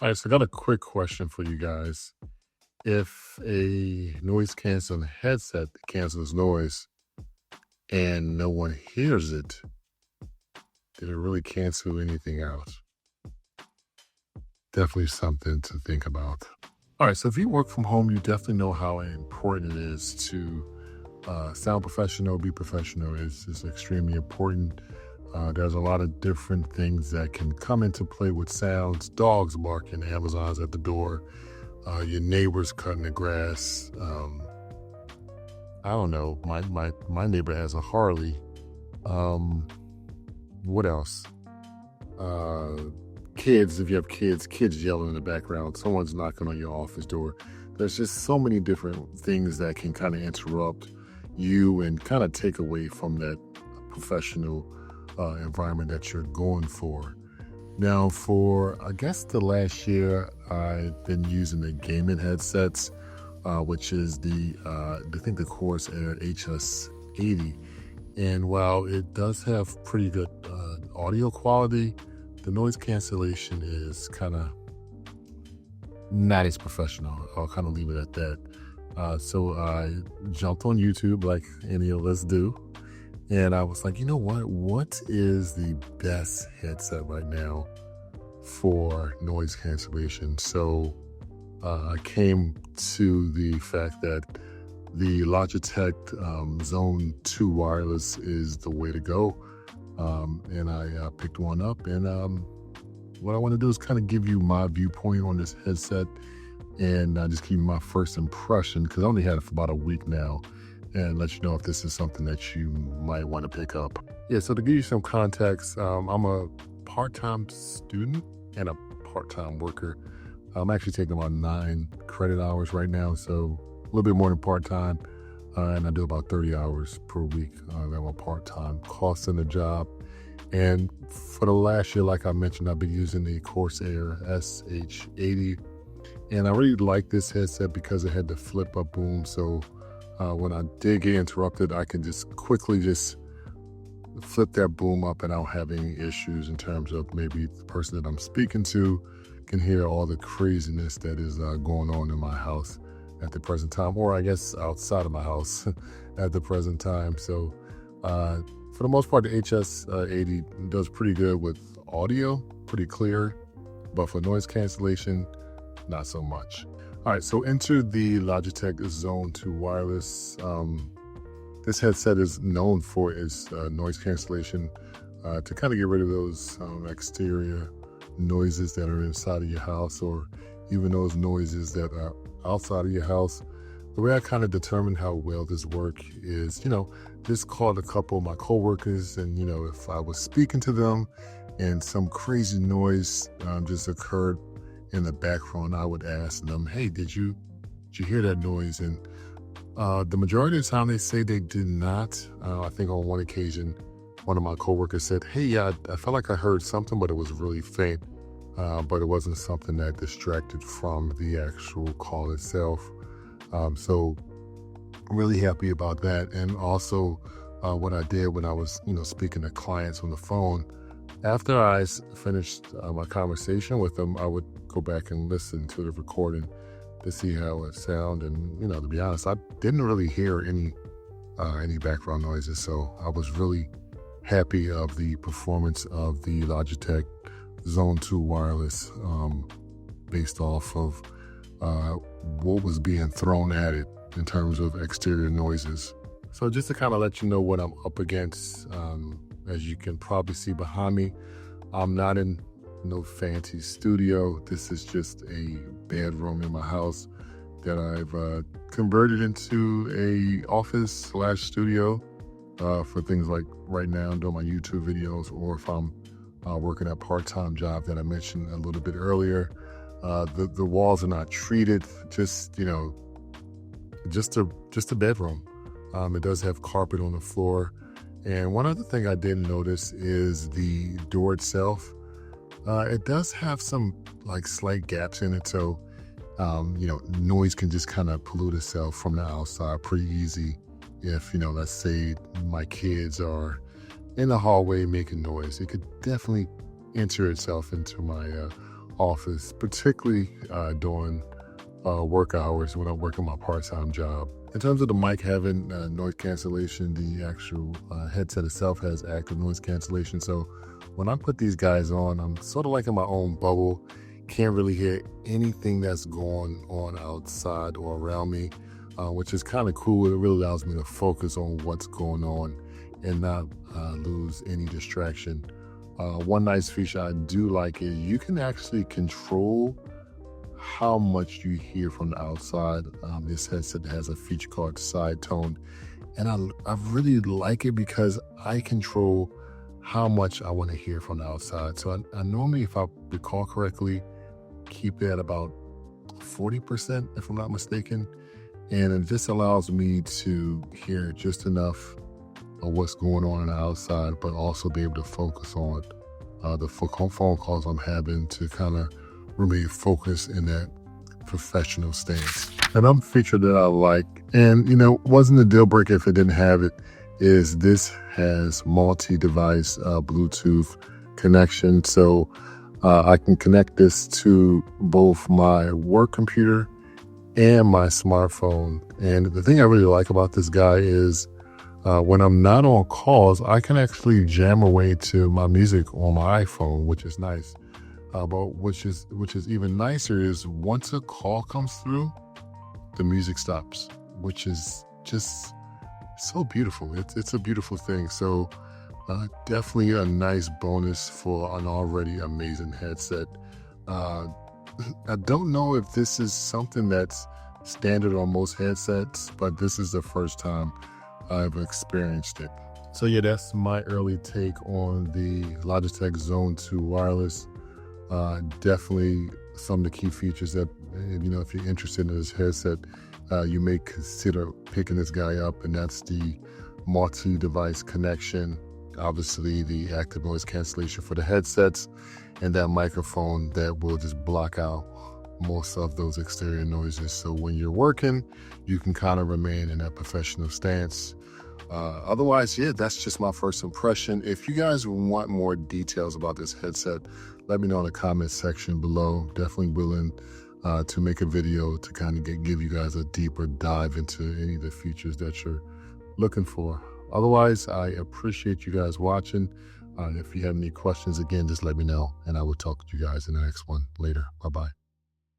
All right, so I got a quick question for you guys. If a noise canceling headset cancels noise and no one hears it, did it really cancel anything out? Definitely something to think about. All right, so if you work from home, you definitely know how important it is to sound professional, be professional. It's extremely important. There's a lot of different things that can come into play with sounds. Dogs barking, Amazon's at the door, your neighbors cutting the grass. I don't know. My neighbor has a Harley. Um, what else? Uh, Kids, if you have kids yelling in the background, someone's knocking on your office door. There's just so many different things that can kind of interrupt you and kind of take away from that professional environment that you're going for. Now, for I guess the last year, I've been using the gaming headsets, which is I think the Corsair HS80. And while it does have pretty good audio quality, the noise cancellation is kind of not as professional. I'll kind of leave it at that. So I jumped on YouTube like any of us do. And I was like, you know what? What is the best headset right now for noise cancellation? So I came to the fact that the Logitech Zone Wireless is the way to go. And I picked one up. And what I want to do is kind of give you my viewpoint on this headset and just give you my first impression, because I only had it for about a week now, and let you know if this is something that you might want to pick up. Yeah, so to give you some context, I'm a part-time student and a part-time worker. I'm actually taking about 9 credit hours right now, so a little bit more than part-time. And I do about 30 hours per week. I'm a part-time call center job. And for the last year, like I mentioned, I've been using the Corsair SH80. And I really like this headset because it had the flip-up boom. So when I did get interrupted, I can just quickly flip that boom up and I don't have any issues in terms of maybe the person that I'm speaking to can hear all the craziness that is going on in my house at the present time, or I guess outside of my house at the present time. So for the most part, the HS80 does pretty good with audio, pretty clear, but for noise cancellation, not so much. All right, so enter the Logitech Zone Wireless. This headset is known for its noise cancellation to kind of get rid of those exterior noises that are inside of your house, or even those noises that are outside of your house. The way I kind of determined how well this works is, just called a couple of my coworkers, and if I was speaking to them and some crazy noise just occurred in the background, I would ask them, "Hey, did you hear that noise?" And the majority of the time, they say they did not. I think on one occasion, one of my coworkers said, "Hey, yeah, I felt like I heard something, but it was really faint." But it wasn't something that distracted from the actual call itself. So really happy about that. And also what I did when I was, speaking to clients on the phone, after I finished my conversation with them, I would go back and listen to the recording to see how it sounded. And, to be honest, I didn't really hear any background noises. So I was really happy of the performance of the Logitech Zone Wireless based off of what was being thrown at it in terms of exterior noises. So just to kind of let you know what I'm up against, as you can probably see behind me, I'm not in no fancy studio. This is just a bedroom in my house that I've converted into a office/studio for things like right now I'm doing my YouTube videos, or if I'm working a part-time job that I mentioned a little bit earlier. The walls are not treated, just a bedroom. It does have carpet on the floor. And one other thing I did notice is the door itself. It does have some slight gaps in it, so noise can just kind of pollute itself from the outside pretty easy. If let's say my kids are in the hallway making noise, it could definitely enter itself into my office, particularly during work hours when I'm working my part-time job. In terms of the mic having noise cancellation, the actual headset itself has active noise cancellation. So when I put these guys on, I'm sort of like in my own bubble. Can't really hear anything that's going on outside or around me, which is kind of cool. It really allows me to focus on what's going on and not lose any distraction. One nice feature I do like is you can actually control how much you hear from the outside. This headset has a feature called Sidetone, and I really like it because I control how much I want to hear from the outside. So I normally, if I recall correctly, keep it at about 40%, if I'm not mistaken. And it just allows me to hear just enough of what's going on the outside, but also be able to focus on the phone calls I'm having to kind of remain focused in that professional stance. Another feature that I like, and wasn't a deal breaker if it didn't have it, is this has multi-device Bluetooth connection. So I can connect this to both my work computer and my smartphone. And the thing I really like about this guy is when I'm not on calls, I can actually jam away to my music on my iPhone, which is nice. But which is even nicer is once a call comes through, the music stops, which is just so beautiful. It's a beautiful thing. So definitely a nice bonus for an already amazing headset. I don't know if this is something that's standard on most headsets, but this is the first time I've experienced it. So yeah, that's my early take on the Logitech Zone Wireless. Definitely some of the key features that, if you're interested in this headset, you may consider picking this guy up, and that's the multi-device connection, obviously the active noise cancellation for the headsets, and that microphone that will just block out most of those exterior noises. So when you're working, you can kind of remain in that professional stance. Otherwise, yeah, that's just my first impression. If you guys want more details about this headset, let me know in the comment section below. Definitely willing to make a video to kind of give you guys a deeper dive into any of the features that you're looking for. Otherwise, I appreciate you guys watching. If you have any questions, again, just let me know, and I will talk to you guys in the next one later. Bye-bye.